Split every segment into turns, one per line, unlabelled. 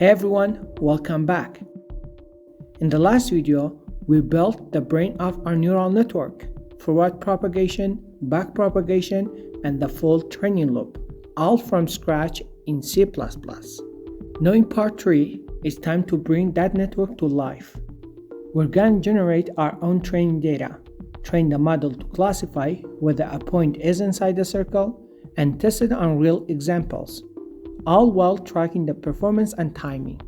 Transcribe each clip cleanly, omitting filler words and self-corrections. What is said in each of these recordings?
Hey everyone, welcome back. In the last video, we built the brain of our neural network, forward propagation, back propagation, and the full training loop, all from scratch in C++. Now in part 3, it's time to bring that network to life. We're going to generate our own training data, train the model to classify whether a point is inside the circle, and test it on real examples, all while tracking the performance and timing.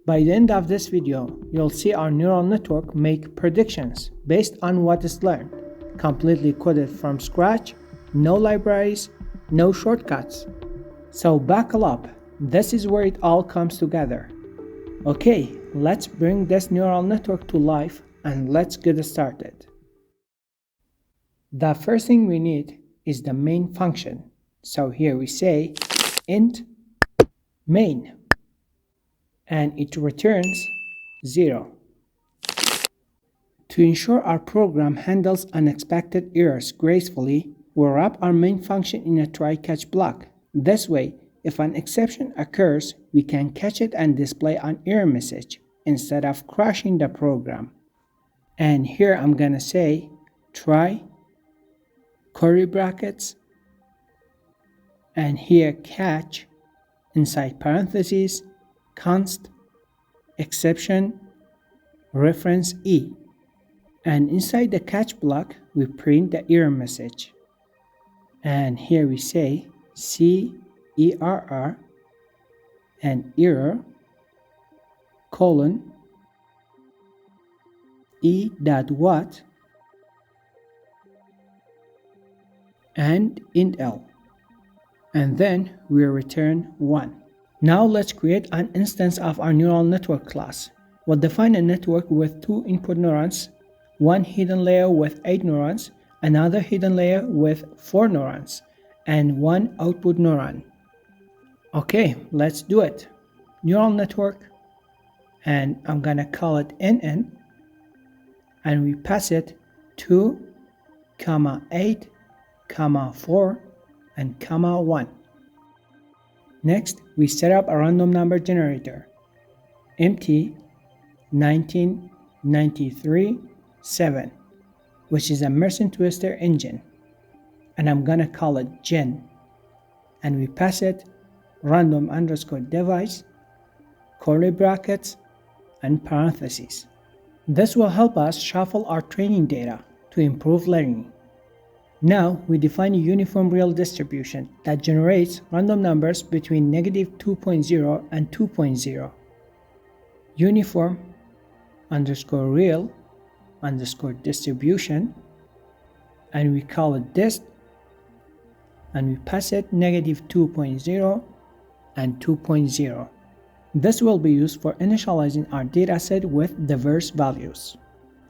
By the end of this video, you'll see our neural network make predictions based on what is learned, completely coded from scratch, no libraries, no shortcuts. So buckle up, this is where it all comes together. Okay, let's bring this neural network to life and let's get started. The first thing we need is the main function. So here we say int main, and it returns 0. To ensure our program handles unexpected errors gracefully, we wrap our main function in a try-catch block. This way, if an exception occurs, we can catch it and display an error message instead of crashing the program. And here I'm gonna say try, curly brackets, and here catch, inside parentheses, const, exception, reference E. And inside the catch block, we print the error message. And here we say CERR and error colon E.what and int L. And then we return 1. Now let's create an instance of our neural network class. We'll define a network with 2 input neurons, one hidden layer with 8 neurons, another hidden layer with 4 neurons, and one output neuron. Okay, let's do it. Neural network, and I'm gonna call it NN, and we pass it 2, 8, 4, and 1. Next, we set up a random number generator, empty 1993 7, which is a Mersenne Twister engine, and I'm gonna call it gen, and we pass it random underscore device, curly brackets, and parentheses. This will help us shuffle our training data to improve learning. Now we define a uniform real distribution that generates random numbers between -2.0 and 2.0. Uniform underscore real underscore distribution, and we call it dist, and we pass it -2.0 and 2.0. This will be used for initializing our dataset with diverse values.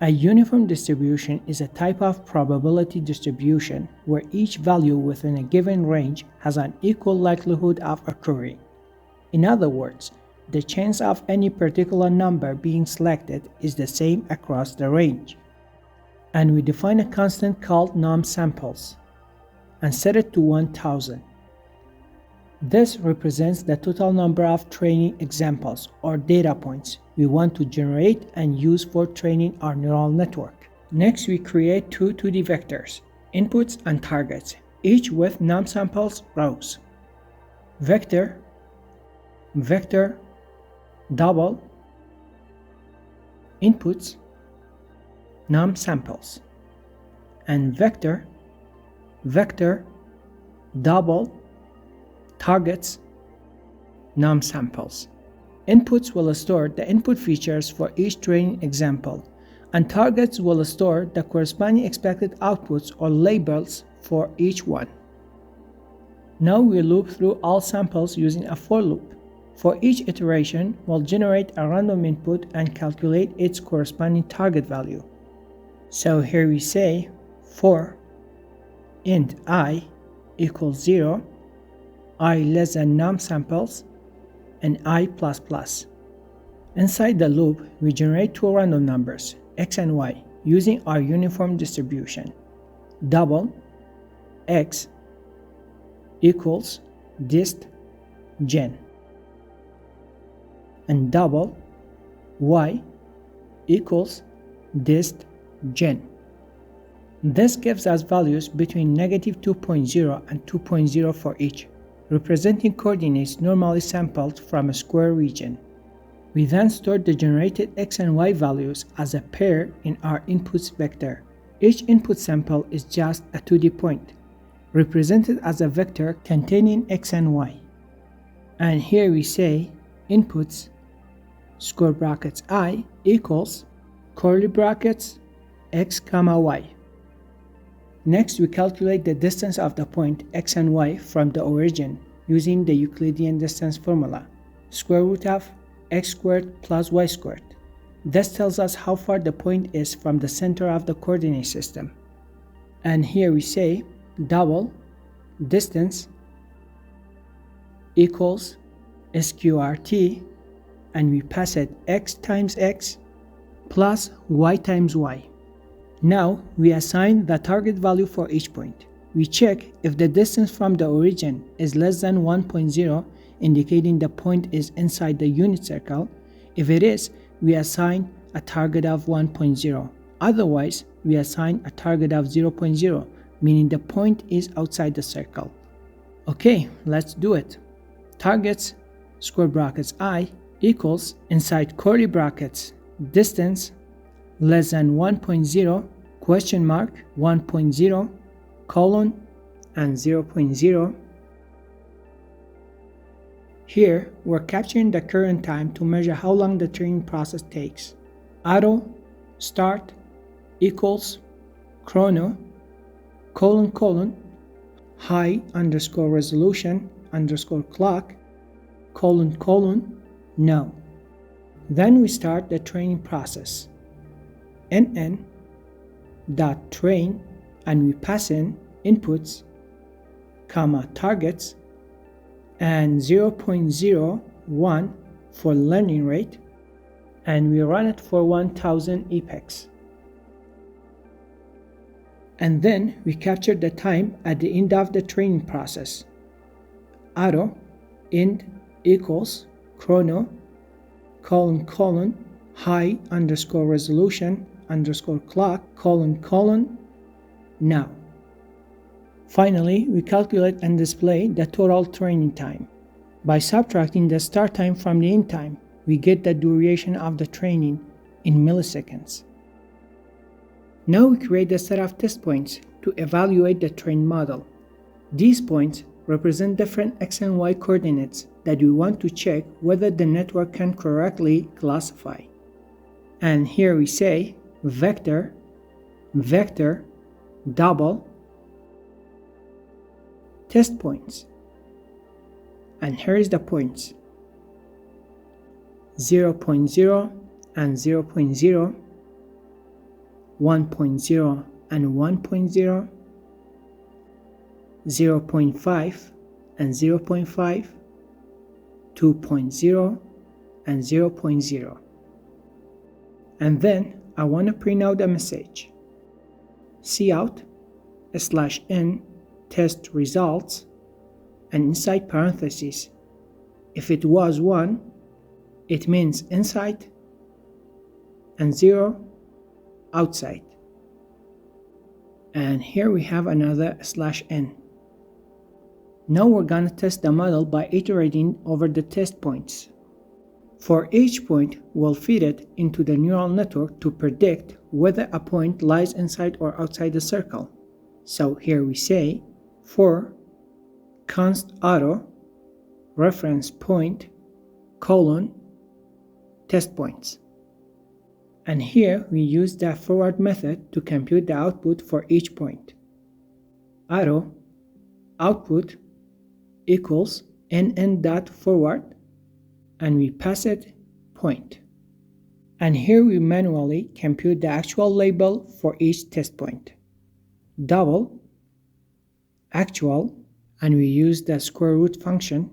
A uniform distribution is a type of probability distribution where each value within a given range has an equal likelihood of occurring. In other words, the chance of any particular number being selected is the same across the range. And we define a constant called num_samples and set it to 1000. This represents the total number of training examples or data points we want to generate and use for training our neural network. Next, we create 2 2D vectors, inputs and targets, each with num_samples rows. Vector, vector, double, inputs, num_samples, and vector, vector, double, targets, num_samples. Inputs will store the input features for each training example, and targets will store the corresponding expected outputs or labels for each one. Now we loop through all samples using a for loop. For each iteration, we'll generate a random input and calculate its corresponding target value. So here we say for int I equals 0, I less than num_samples, and I++. Inside the loop, we generate 2 random numbers, x and y, using our uniform distribution. Double x equals dist gen. and double y equals dist gen. This gives us values between negative 2.0 and 2.0 for each, representing coordinates normally sampled from a square region. We then stored the generated x and y values as a pair in our inputs vector. Each input sample is just a 2D point, represented as a vector containing x and y. And here we say inputs square brackets I equals curly brackets x comma y. Next, we calculate the distance of the point x and y from the origin using the Euclidean distance formula, square root of x squared plus y squared. This tells us how far the point is from the center of the coordinate system. And here we say double distance equals sqrt, and we pass it x times x plus y times y. Now we assign the target value for each point. We check if the distance from the origin is less than 1.0, indicating the point is inside the unit circle. If it is, we assign a target of 1.0. Otherwise, we assign a target of 0.0, meaning the point is outside the circle. Okay, let's do it. Targets square brackets I equals inside curly brackets distance less than 1.0 question mark 1.0 colon and 0.0. Here, we're capturing the current time to measure how long the training process takes. Auto start equals chrono colon colon high underscore resolution underscore clock colon colon no. Then we start the training process. nn dot train, and we pass in inputs comma targets and 0.01 for learning rate, and we run it for 1000 epochs. And then we capture the time at the end of the training process. Auto end equals chrono colon colon high underscore resolution underscore clock colon colon now. Finally, we calculate and display the total training time. By subtracting the start time from the end time, we get the duration of the training in milliseconds. Now we create a set of test points to evaluate the trained model. These points represent different x and y coordinates that we want to check whether the network can correctly classify. And here we say vector, vector, double, test points. And here is the points 0.0 and 0.0, 1.0 and 1.0, 0.5 and 0.5, 2.0 and 0.0. And then I want to print out a message. Cout /n test results, and inside parentheses, if it was 1, it means inside, and 0, outside. And here we have another /n. Now we're going to test the model by iterating over the test points. For each point, we'll feed it into the neural network to predict whether a point lies inside or outside the circle. So here we say for const auto reference point colon test points. And here we use the forward method to compute the output for each point. Auto output equals nn.forward, and we pass it point. And here we manually compute the actual label for each test point. Double actual, and we use the square root function,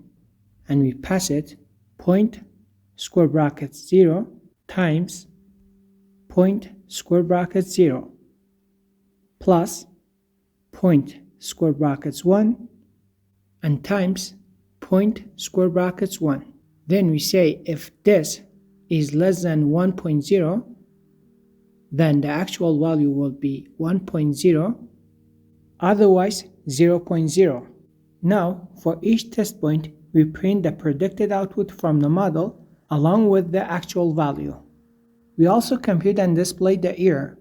and we pass it point square bracket 0 times point square bracket 0 plus point square brackets 1 and times point square brackets 1. Then we say if this is less than 1.0, then the actual value will be 1.0, otherwise 0.0. Now, for each test point, we print the predicted output from the model along with the actual value. We also compute and display the error,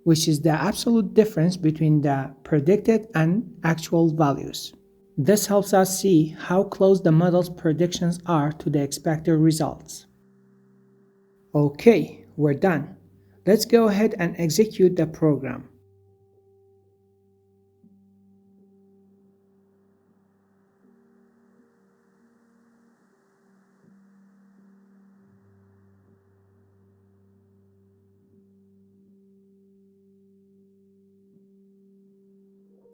which is the absolute difference between the predicted and actual values. This helps us see how close the model's predictions are to the expected results. Okay, we're done. Let's go ahead and execute the program.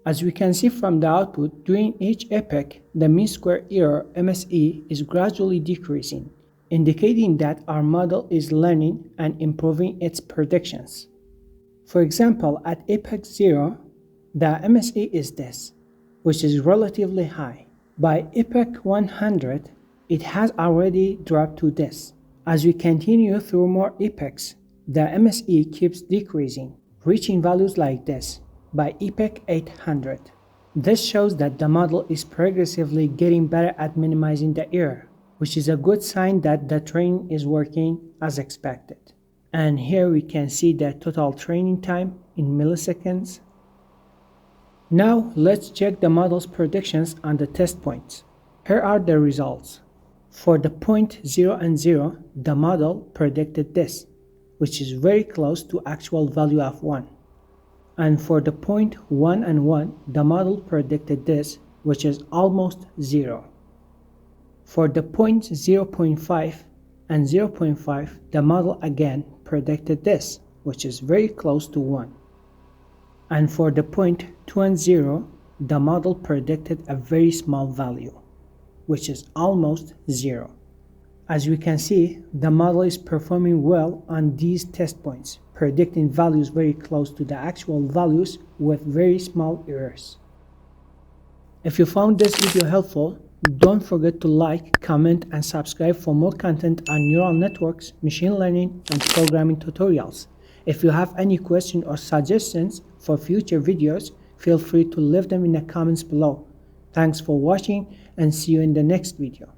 As we can see from the output, during each epoch, the mean square error MSE is gradually decreasing, indicating that our model is learning and improving its predictions. For example, at epoch 0, the MSE is this, which is relatively high. By epoch 100, it has already dropped to this. As we continue through more epochs, the MSE keeps decreasing, reaching values like this by epoch 800. This shows that the model is progressively getting better at minimizing the error, which is a good sign that the training is working as expected. And here we can see the total training time in milliseconds. Now let's check the model's predictions on the test points. Here are the results. For the point 0 and 0, the model predicted this, which is very close to actual value of 1. And for the point 1 and 1, the model predicted this, which is almost 0. For the point 0.5 and 0.5, the model again predicted this, which is very close to 1. And for the point 2 and 0, the model predicted a very small value, which is almost 0. As we can see, the model is performing well on these test points, predicting values very close to the actual values with very small errors. If you found this video helpful, don't forget to like, comment, and subscribe for more content on neural networks, machine learning, and programming tutorials. If you have any questions or suggestions for future videos, feel free to leave them in the comments below. Thanks for watching and see you in the next video.